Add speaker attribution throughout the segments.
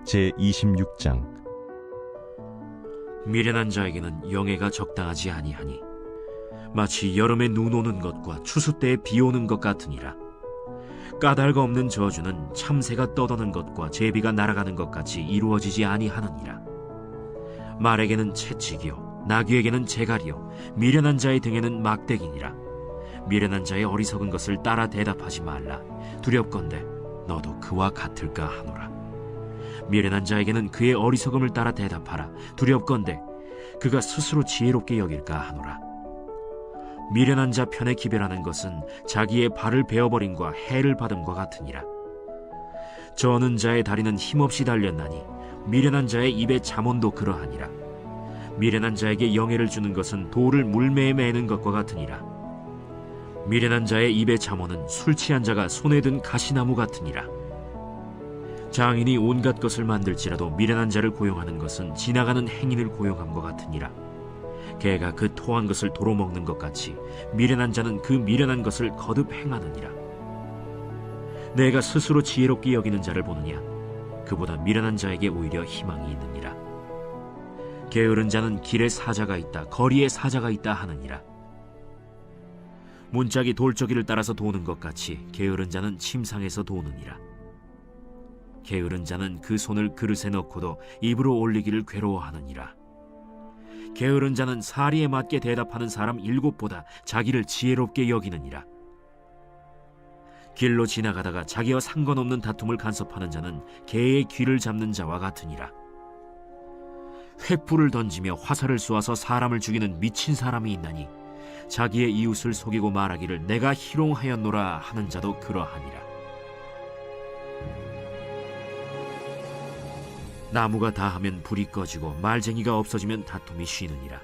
Speaker 1: 제26장.
Speaker 2: 미련한 자에게는 영예가 적당하지 아니하니 마치 여름에 눈 오는 것과 추수 때에 비 오는 것 같으니라. 까닭 없는 저주는 참새가 떠도는 것과 제비가 날아가는 것 같이 이루어지지 아니하느니라. 말에게는 채찍이요 나귀에게는 재갈이요 미련한 자의 등에는 막대기니라. 미련한 자의 어리석은 것을 따라 대답하지 말라. 두렵건대 너도 그와 같을까 하노라. 미련한 자에게는 그의 어리석음을 따라 대답하라. 두렵건대 그가 스스로 지혜롭게 여길까 하노라. 미련한 자 편에 기별하는 것은 자기의 발을 베어버림과 해를 받음과 같으니라. 저는 자의 다리는 힘없이 달렸나니 미련한 자의 입에 잠언도 그러하니라. 미련한 자에게 영예를 주는 것은 돌을 물매에 매는 것과 같으니라. 미련한 자의 입에 잠언은 술 취한 자가 손에 든 가시나무 같으니라. 장인이 온갖 것을 만들지라도 미련한 자를 고용하는 것은 지나가는 행인을 고용함과 같으니라. 개가 그 토한 것을 도로 먹는 것 같이 미련한 자는 그 미련한 것을 거듭 행하느니라. 내가 스스로 지혜롭게 여기는 자를 보느냐? 그보다 미련한 자에게 오히려 희망이 있느니라. 게으른 자는 길에 사자가 있다, 거리에 사자가 있다 하느니라. 문짝이 돌저기를 따라서 도는 것 같이 게으른 자는 침상에서 도느니라. 게으른 자는 그 손을 그릇에 넣고도 입으로 올리기를 괴로워하느니라. 게으른 자는 사리에 맞게 대답하는 사람 7보다 자기를 지혜롭게 여기느니라. 길로 지나가다가 자기와 상관없는 다툼을 간섭하는 자는 개의 귀를 잡는 자와 같으니라. 횃불을 던지며 화살을 쏘아서 사람을 죽이는 미친 사람이 있나니 자기의 이웃을 속이고 말하기를 내가 희롱하였노라 하는 자도 그러하니라. 나무가 다하면 불이 꺼지고 말쟁이가 없어지면 다툼이 쉬느니라.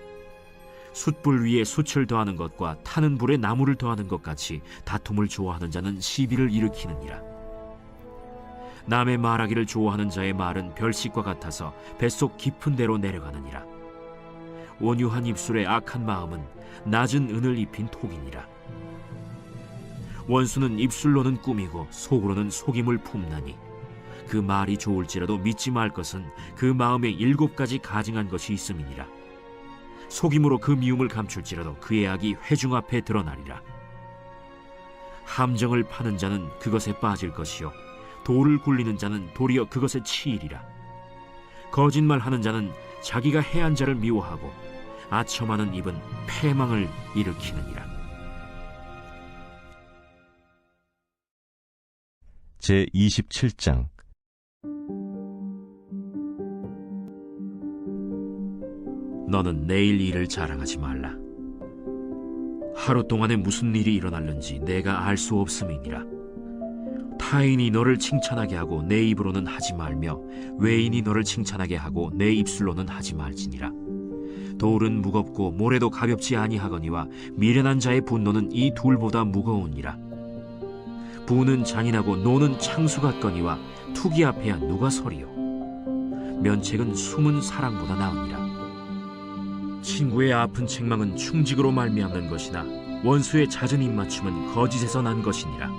Speaker 2: 숯불 위에 숯을 더하는 것과 타는 불에 나무를 더하는 것 같이 다툼을 좋아하는 자는 시비를 일으키느니라. 남의 말하기를 좋아하는 자의 말은 별식과 같아서 뱃속 깊은 데로 내려가느니라. 온유한 입술에 악한 마음은 낮은 은을 입힌 톡이니라. 원수는 입술로는 꾸미고 속으로는 속임을 품나니 그 말이 좋을지라도 믿지 말 것은 그 마음에 7가지 가증한 것이 있음이니라. 속임으로 그 미움을 감출지라도 그의 악이 회중 앞에 드러나리라. 함정을 파는 자는 그것에 빠질 것이요 돌을 굴리는 자는 도리어 그것에 치이리라. 거짓말하는 자는 자기가 해한 자를 미워하고 아첨하는 입은 패망을 일으키느니라.
Speaker 1: 제27장.
Speaker 2: 너는 내일 일을 자랑하지 말라. 하루 동안에 무슨 일이 일어날는지 내가 알 수 없음이니라. 타인이 너를 칭찬하게 하고 내 입으로는 하지 말며 외인이 너를 칭찬하게 하고 내 입술로는 하지 말지니라. 돌은 무겁고 모래도 가볍지 아니하거니와 미련한 자의 분노는 이 둘보다 무거우니라. 부는 잔인하고 노는 창수 같거니와 투기 앞에야 누가 서리요. 면책은 숨은 사랑보다 나으니라. 친구의 아픈 책망은 충직으로 말미암는 것이나 원수의 잦은 입맞춤은 거짓에서 난 것이니라.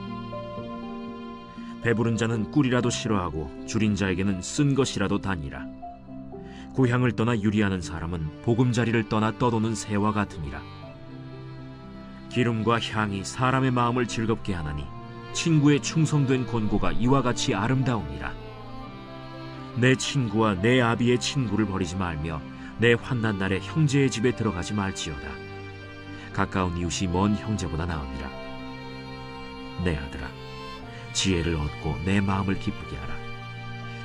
Speaker 2: 배부른 자는 꿀이라도 싫어하고 줄인 자에게는 쓴 것이라도 다니라. 고향을 떠나 유리하는 사람은 보금자리를 떠나 떠도는 새와 같으니라. 기름과 향이 사람의 마음을 즐겁게 하나니 친구의 충성된 권고가 이와 같이 아름다우니라. 내 친구와 내 아비의 친구를 버리지 말며 내 환난 날에 형제의 집에 들어가지 말지어다. 가까운 이웃이 먼 형제보다 나으니라. 내 아들아, 지혜를 얻고 내 마음을 기쁘게 하라.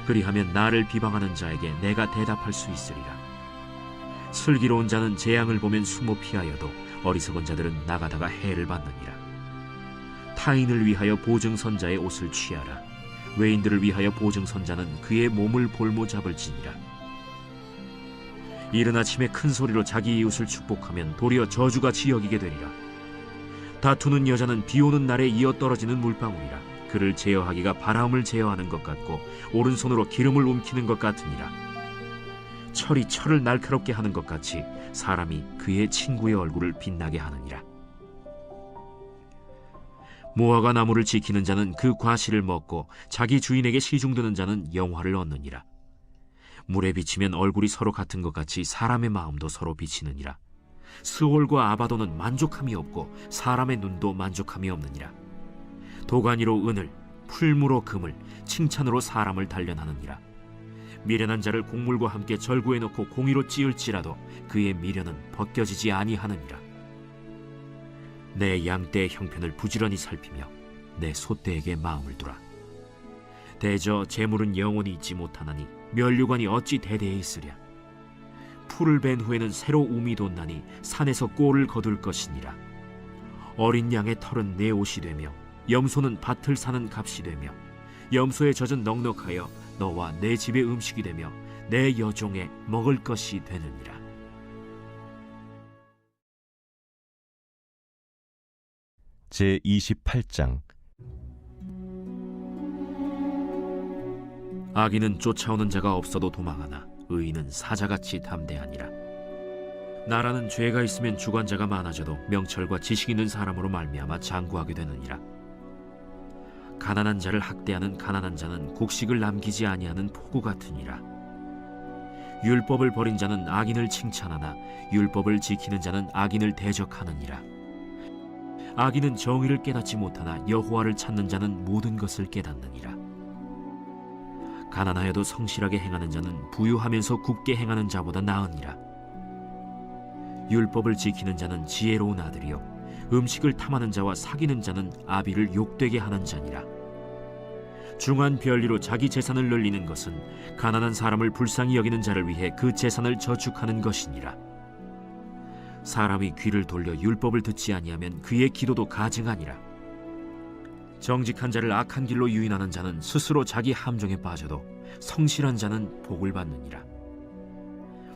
Speaker 2: 그리하면 나를 비방하는 자에게 내가 대답할 수 있으리라. 슬기로운 자는 재앙을 보면 숨어 피하여도 어리석은 자들은 나가다가 해를 받느니라. 타인을 위하여 보증선자의 옷을 취하라. 외인들을 위하여 보증선자는 그의 몸을 볼모 잡을지니라. 이른 아침에 큰 소리로 자기 이웃을 축복하면 도리어 저주같이 여기게 되리라. 다투는 여자는 비 오는 날에 이어 떨어지는 물방울이라. 그를 제어하기가 바람을 제어하는 것 같고 오른손으로 기름을 움키는 것 같으니라. 철이 철을 날카롭게 하는 것 같이 사람이 그의 친구의 얼굴을 빛나게 하느니라. 무화과 나무를 지키는 자는 그 과실을 먹고 자기 주인에게 시중드는 자는 영화를 얻느니라. 물에 비치면 얼굴이 서로 같은 것 같이 사람의 마음도 서로 비치느니라. 스올과 아바도는 만족함이 없고 사람의 눈도 만족함이 없느니라. 도가니로 은을, 풀무로 금을, 칭찬으로 사람을 단련하느니라. 미련한 자를 곡물과 함께 절구해 놓고 공의로 찌을지라도 그의 미련은 벗겨지지 아니하느니라. 내 양떼의 형편을 부지런히 살피며 내 소떼에게 마음을 두라. 대저 재물은 영원히 있지 못하나니 면류관이 어찌 대대에 있으랴. 풀을 벤 후에는 새로 움이 돋나니 산에서 꼴을 거둘 것이니라. 어린 양의 털은 내 옷이 되며 염소는 밭을 사는 값이 되며 염소의 젖은 넉넉하여 너와 내 집의 음식이 되며 내 여종의 먹을 것이 되느니라.
Speaker 1: 제28장
Speaker 2: 악인은 쫓아오는 자가 없어도 도망하나 의인은 사자같이 담대하니라. 나라는 죄가 있으면 주관자가 많아져도 명철과 지식 있는 사람으로 말미암아 장구하게 되느니라. 가난한 자를 학대하는 가난한 자는 곡식을 남기지 아니하는 포구 같으니라. 율법을 버린 자는 악인을 칭찬하나 율법을 지키는 자는 악인을 대적하느니라. 악인은 정의를 깨닫지 못하나 여호와를 찾는 자는 모든 것을 깨닫느니라. 가난하여도 성실하게 행하는 자는 부유하면서 굽게 행하는 자보다 나으니라. 율법을 지키는 자는 지혜로운 아들이요 음식을 탐하는 자와 사귀는 자는 아비를 욕되게 하는 자니라. 중한 별리로 자기 재산을 늘리는 것은 가난한 사람을 불쌍히 여기는 자를 위해 그 재산을 저축하는 것이니라. 사람이 귀를 돌려 율법을 듣지 아니하면 그의 기도도 가증하니라. 정직한 자를 악한 길로 유인하는 자는 스스로 자기 함정에 빠져도 성실한 자는 복을 받느니라.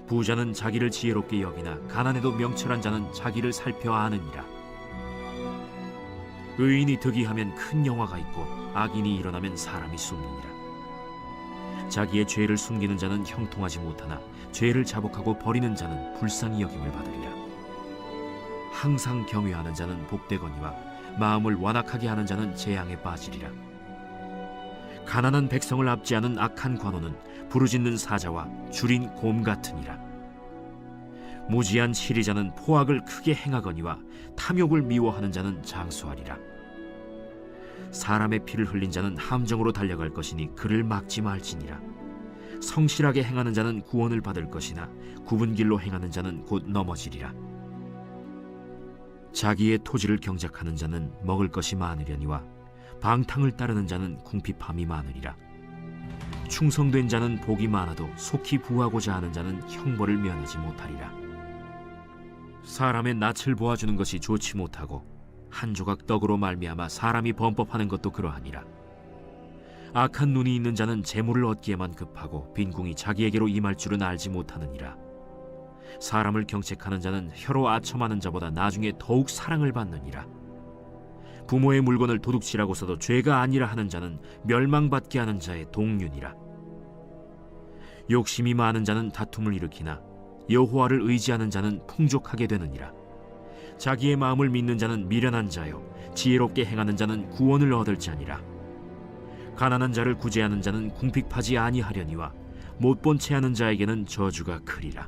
Speaker 2: 부자는 자기를 지혜롭게 여기나 가난해도 명철한 자는 자기를 살펴 아느니라. 의인이 득이하면 큰 영화가 있고 악인이 일어나면 사람이 숨느니라. 자기의 죄를 숨기는 자는 형통하지 못하나 죄를 자복하고 버리는 자는 불쌍히 여김을 받으리라. 항상 경외하는 자는 복되거니와 마음을 완악하게 하는 자는 재앙에 빠지리라. 가난한 백성을 압제하는 악한 관원은 부르짖는 사자와 줄인 곰 같으니라. 무지한 치리자는 포악을 크게 행하거니와 탐욕을 미워하는 자는 장수하리라. 사람의 피를 흘린 자는 함정으로 달려갈 것이니 그를 막지 말지니라. 성실하게 행하는 자는 구원을 받을 것이나 굽은 길로 행하는 자는 곧 넘어지리라. 자기의 토지를 경작하는 자는 먹을 것이 많으려니와 방탕을 따르는 자는 궁핍함이 많으리라. 충성된 자는 복이 많아도 속히 부하고자 하는 자는 형벌을 면하지 못하리라. 사람의 낯을 보아주는 것이 좋지 못하고 한 조각 떡으로 말미암아 사람이 범법하는 것도 그러하니라. 악한 눈이 있는 자는 재물을 얻기에만 급하고 빈궁이 자기에게로 임할 줄은 알지 못하느니라. 사람을 경책하는 자는 혀로 아첨하는 자보다 나중에 더욱 사랑을 받느니라. 부모의 물건을 도둑질하고 써도 죄가 아니라 하는 자는 멸망받게 하는 자의 동륜이라. 욕심이 많은 자는 다툼을 일으키나 여호와를 의지하는 자는 풍족하게 되느니라. 자기의 마음을 믿는 자는 미련한 자요 지혜롭게 행하는 자는 구원을 얻을 자니라. 가난한 자를 구제하는 자는 궁핍하지 아니하려니와 못본 채 하는 자에게는 저주가 크리라.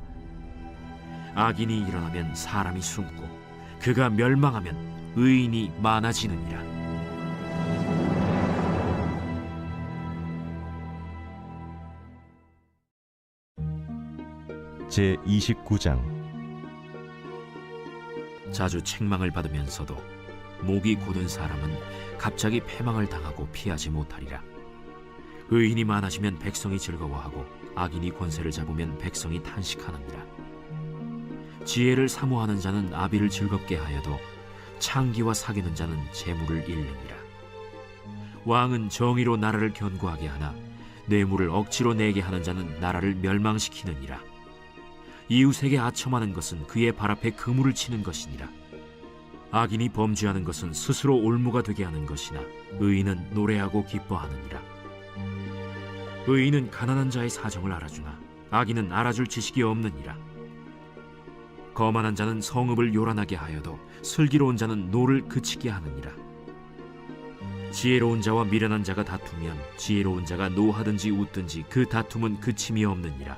Speaker 2: 악인이 일어나면 사람이 숨고 그가 멸망하면 의인이 많아지느니라.
Speaker 1: 제29장
Speaker 2: 자주 책망을 받으면서도 목이 곧은 사람은 갑자기 패망을 당하고 피하지 못하리라. 의인이 많아지면 백성이 즐거워하고 악인이 권세를 잡으면 백성이 탄식하느니라. 지혜를 사모하는 자는 아비를 즐겁게 하여도 창기와 사귀는 자는 재물을 잃느니라. 왕은 정의로 나라를 견고하게 하나 뇌물을 억지로 내게 하는 자는 나라를 멸망시키느니라. 이웃에게 아첨하는 것은 그의 발 앞에 그물을 치는 것이니라. 악인이 범죄하는 것은 스스로 올무가 되게 하는 것이나 의인은 노래하고 기뻐하느니라. 의인은 가난한 자의 사정을 알아주나 악인은 알아줄 지식이 없느니라. 거만한 자는 성읍을 요란하게 하여도 슬기로운 자는 노를 그치게 하느니라. 지혜로운 자와 미련한 자가 다투면 지혜로운 자가 노하든지 웃든지 그 다툼은 그침이 없느니라.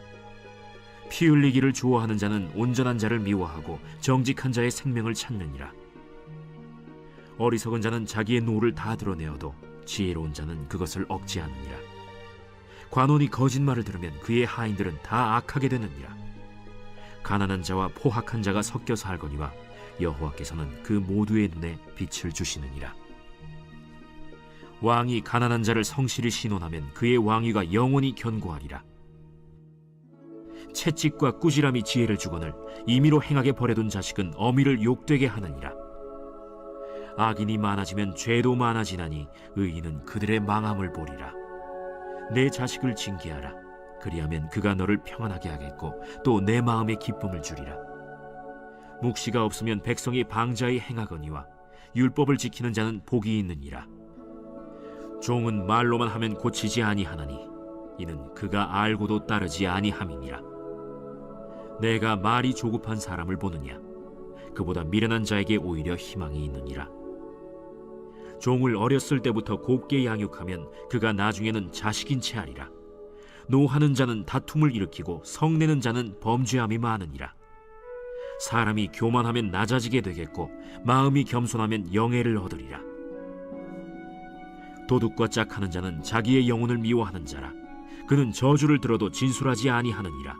Speaker 2: 피 흘리기를 좋아하는 자는 온전한 자를 미워하고 정직한 자의 생명을 찾느니라. 어리석은 자는 자기의 노를 다 드러내어도 지혜로운 자는 그것을 억제하느니라. 관원이 거짓말을 들으면 그의 하인들은 다 악하게 되느니라. 가난한 자와 포학한 자가 섞여 살거니와 여호와께서는 그 모두의 눈에 빛을 주시느니라. 왕이 가난한 자를 성실히 신원하면 그의 왕위가 영원히 견고하리라. 채찍과 꾸지람이 지혜를 주거늘 임의로 행하게 버려둔 자식은 어미를 욕되게 하느니라. 악인이 많아지면 죄도 많아지나니 의인은 그들의 망함을 보리라. 내 자식을 징계하라. 그리하면 그가 너를 평안하게 하겠고 또 내 마음에 기쁨을 주리라. 묵시가 없으면 백성이 방자히 행하거니와 율법을 지키는 자는 복이 있느니라. 종은 말로만 하면 고치지 아니하나니 이는 그가 알고도 따르지 아니함이니라. 내가 말이 조급한 사람을 보느냐? 그보다 미련한 자에게 오히려 희망이 있느니라. 종을 어렸을 때부터 곱게 양육하면 그가 나중에는 자식인 채 하리라. 노하는 자는 다툼을 일으키고 성내는 자는 범죄함이 많으니라. 사람이 교만하면 낮아지게 되겠고 마음이 겸손하면 영예를 얻으리라. 도둑과 짝하는 자는 자기의 영혼을 미워하는 자라. 그는 저주를 들어도 진술하지 아니하느니라.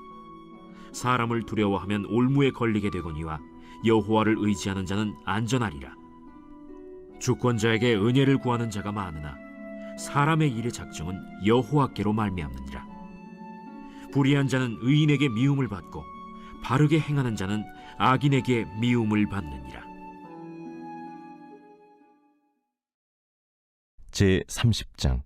Speaker 2: 사람을 두려워하면 올무에 걸리게 되거니와 여호와를 의지하는 자는 안전하리라. 주권자에게 은혜를 구하는 자가 많으나 사람의 일의 작정은 여호와께로 말미암느니라. 불의한 자는 의인에게 미움을 받고 바르게 행하는 자는 악인에게 미움을 받느니라.
Speaker 1: 제30장.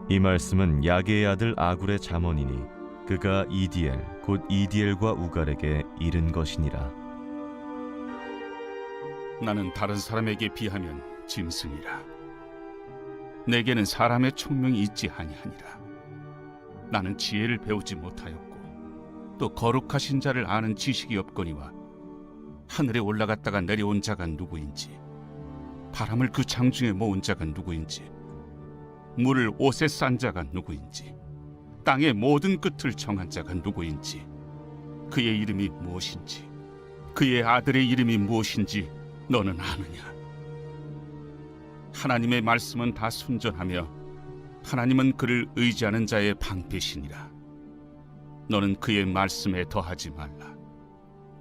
Speaker 1: 이 말씀은 야게의 아들 아굴의 잠언이니 그가 이디엘 곧 이디엘과 우갈에게 이른 것이니라.
Speaker 3: 나는 다른 사람에게 비하면 짐승이라. 내게는 사람의 총명이 있지 아니하니라. 나는 지혜를 배우지 못하였고 또 거룩하신 자를 아는 지식이 없거니와 하늘에 올라갔다가 내려온 자가 누구인지 바람을 그 장중에 모은 자가 누구인지 물을 옷에 싼 자가 누구인지 땅의 모든 끝을 정한 자가 누구인지 그의 이름이 무엇인지 그의 아들의 이름이 무엇인지 너는 아느냐? 하나님의 말씀은 다 순전하며 하나님은 그를 의지하는 자의 방패시니라. 너는 그의 말씀에 더하지 말라.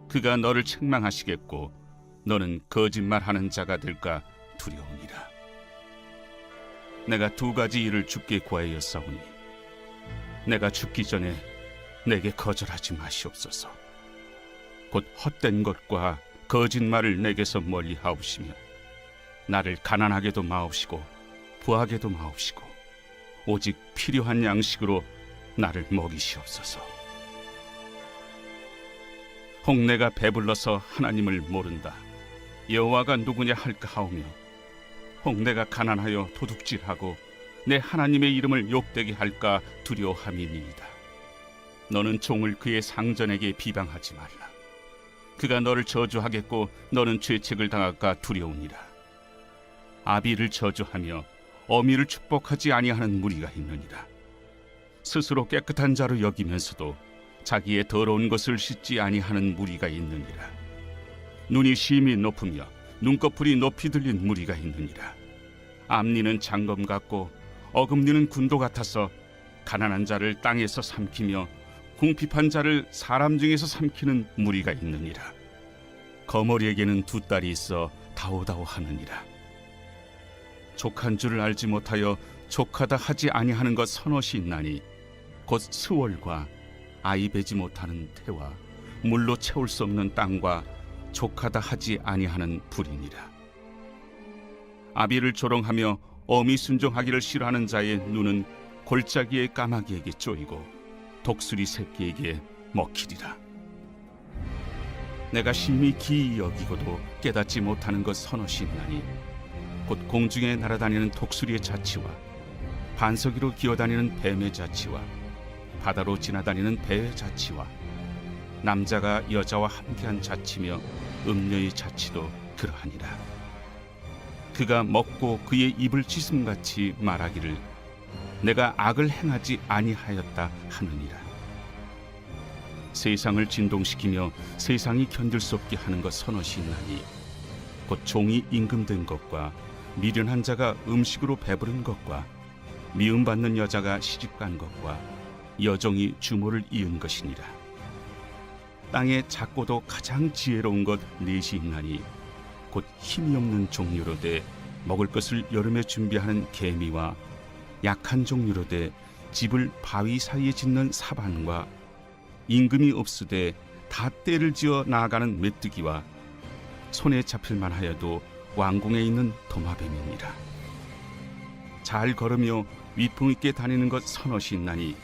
Speaker 3: 그가 너를 책망하시겠고 너는 거짓말하는 자가 될까 두려우니라. 내가 2가지 일을 주께 구하였사오니 내가 죽기 전에 내게 거절하지 마시옵소서. 곧 헛된 것과 거짓말을 내게서 멀리 하옵시며 나를 가난하게도 마옵시고 부하게도 마옵시고 오직 필요한 양식으로 나를 먹이시옵소서. 혹 내가 배불러서 하나님을 모른다 여호와가 누구냐 할까 하오며 혹 내가 가난하여 도둑질하고 내 하나님의 이름을 욕되게 할까 두려워함이니이다. 너는 종을 그의 상전에게 비방하지 말라. 그가 너를 저주하겠고 너는 죄책을 당할까 두려우니라. 아비를 저주하며 어미를 축복하지 아니하는 무리가 있느니라. 스스로 깨끗한 자로 여기면서도 자기의 더러운 것을 씻지 아니하는 무리가 있느니라. 눈이 심히 높으며 눈꺼풀이 높이 들린 무리가 있느니라. 앞니는 장검 같고 어금니는 군도 같아서 가난한 자를 땅에서 삼키며 궁핍한 자를 사람 중에서 삼키는 무리가 있느니라. 거머리에게는 2딸이 있어 다오다오 하느니라. 족한 줄을 알지 못하여 족하다 하지 아니하는 것 서너시 있나니 곧 스월과 아이 베지 못하는 태와 물로 채울 수 없는 땅과 족하다 하지 아니하는 불이니라. 아비를 조롱하며 어미 순종하기를 싫어하는 자의 눈은 골짜기의 까마귀에게 쪼이고 독수리 새끼에게 먹히리라. 내가 심히 기이 여기고도 깨닫지 못하는 것 서너시 있나니 곧 공중에 날아다니는 독수리의 자치와 반석 위로 기어다니는 뱀의 자치와 바다로 지나다니는 배의 자치와 남자가 여자와 함께한 자치며 음녀의 자치도 그러하니라. 그가 먹고 그의 입을 찢음같이 말하기를 내가 악을 행하지 아니하였다 하느니라. 세상을 진동시키며 세상이 견딜 수 없게 하는 것 서너시 있나니 곧 종이 임금된 것과 미련한 자가 음식으로 배부른 것과 미움받는 여자가 시집간 것과 여종이 주모를 이은 것이니라. 땅에 작고도 가장 지혜로운 것 넷이 있나니 곧 힘이 없는 종류로 돼 먹을 것을 여름에 준비하는 개미와 약한 종류로 돼 집을 바위 사이에 짓는 사반과 임금이 없으되 다 때를 지어 나아가는 메뚜기와 손에 잡힐 만하여도 왕궁에 있는 도마뱀이니라. 잘 걸으며 위풍 있게 다니는 것 서너시 있나니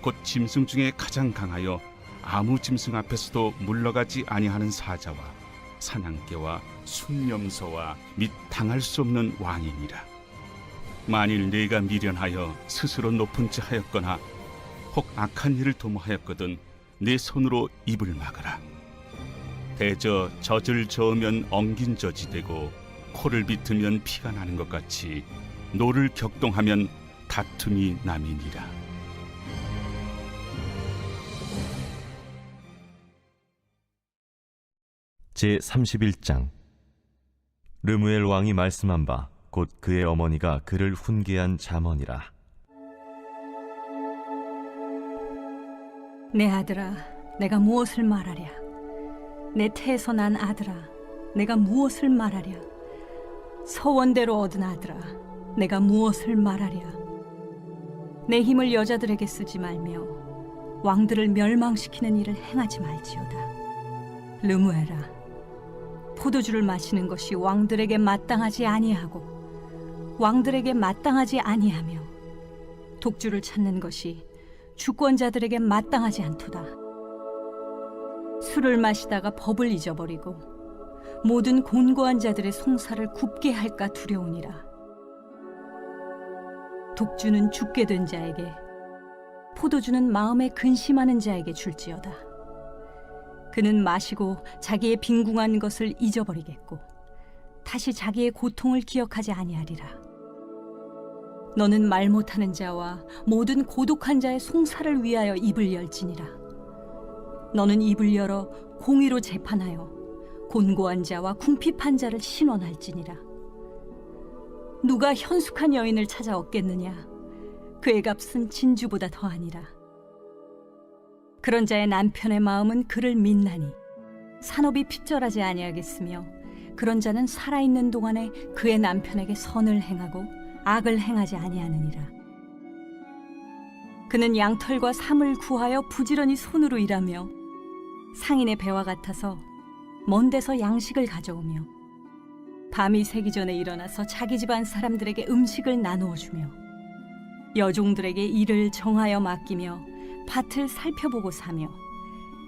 Speaker 3: 곧 짐승 중에 가장 강하여 아무 짐승 앞에서도 물러가지 아니하는 사자와 사냥개와 순념소와 및 당할 수 없는 왕이니라. 만일 내가 미련하여 스스로 높은 지 하였거나 혹 악한 일을 도모하였거든 내 손으로 입을 막아라. 대저 젖을 저으면 엉긴 젖이 되고 코를 비트면 피가 나는 것 같이 노를 격동하면 다툼이 남이니라.
Speaker 1: 제31장. 르무엘 왕이 말씀한 바 곧 그의 어머니가 그를 훈계한 잠언이라.
Speaker 4: 내 아들아, 내가 무엇을 말하랴? 내 태에서 난 아들아, 내가 무엇을 말하랴? 서원대로 얻은 아들아, 내가 무엇을 말하랴? 내 힘을 여자들에게 쓰지 말며 왕들을 멸망시키는 일을 행하지 말지어다. 르무엘아, 포도주를 마시는 것이 왕들에게 마땅하지 아니하고 왕들에게 마땅하지 아니하며 독주를 찾는 것이 주권자들에게 마땅하지 않도다. 술을 마시다가 법을 잊어버리고 모든 곤고한 자들의 송사를 굽게 할까 두려우니라. 독주는 죽게 된 자에게, 포도주는 마음에 근심하는 자에게 줄지어다. 그는 마시고 자기의 빈궁한 것을 잊어버리겠고 다시 자기의 고통을 기억하지 아니하리라. 너는 말 못하는 자와 모든 고독한 자의 송사를 위하여 입을 열지니라. 너는 입을 열어 공의로 재판하여 곤고한 자와 궁핍한 자를 신원할지니라. 누가 현숙한 여인을 찾아 얻겠느냐? 그의 값은 진주보다 더하니라. 그런 자의 남편의 마음은 그를 믿나니 산업이 핍절하지 아니하겠으며 그런 자는 살아있는 동안에 그의 남편에게 선을 행하고 악을 행하지 아니하느니라. 그는 양털과 삼을 구하여 부지런히 손으로 일하며 상인의 배와 같아서 먼 데서 양식을 가져오며 밤이 새기 전에 일어나서 자기 집안 사람들에게 음식을 나누어 주며 여종들에게 일을 정하여 맡기며 밭을 살펴보고 사며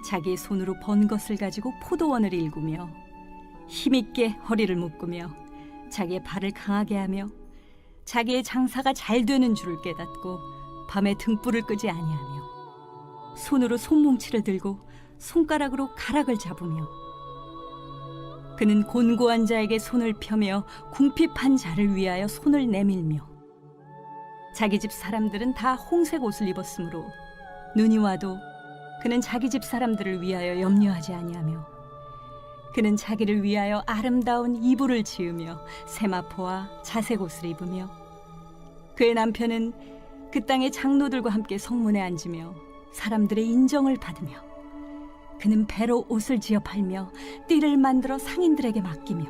Speaker 4: 자기의 손으로 번 것을 가지고 포도원을 일구며 힘있게 허리를 묶으며 자기의 발을 강하게 하며 자기의 장사가 잘 되는 줄을 깨닫고 밤에 등불을 끄지 아니하며 손으로 손뭉치를 들고 손가락으로 가락을 잡으며 그는 곤고한 자에게 손을 펴며 궁핍한 자를 위하여 손을 내밀며 자기 집 사람들은 다 홍색 옷을 입었으므로 눈이 와도 그는 자기 집 사람들을 위하여 염려하지 아니하며 그는 자기를 위하여 아름다운 이불을 지으며 세마포와 자색 옷을 입으며 그의 남편은 그 땅의 장로들과 함께 성문에 앉으며 사람들의 인정을 받으며 그는 배로 옷을 지어 팔며 띠를 만들어 상인들에게 맡기며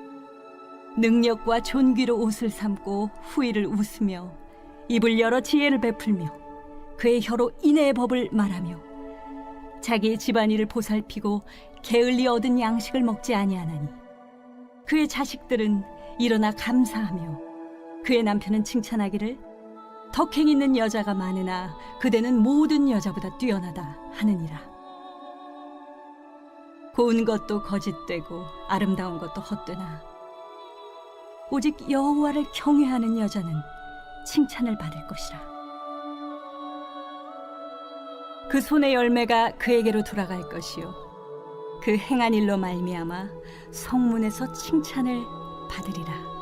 Speaker 4: 능력과 존귀로 옷을 삼고 후일을 웃으며 입을 열어 지혜를 베풀며 그의 혀로 인애의 법을 말하며 자기의 집안일을 보살피고 게을리 얻은 양식을 먹지 아니하나니 그의 자식들은 일어나 감사하며 그의 남편은 칭찬하기를 덕행 있는 여자가 많으나 그대는 모든 여자보다 뛰어나다 하느니라. 고운 것도 거짓되고 아름다운 것도 헛되나 오직 여호와를 경외하는 여자는 칭찬을 받을 것이라. 그 손의 열매가 그에게로 돌아갈 것이요 그 행한 일로 말미암아 성문에서 칭찬을 받으리라.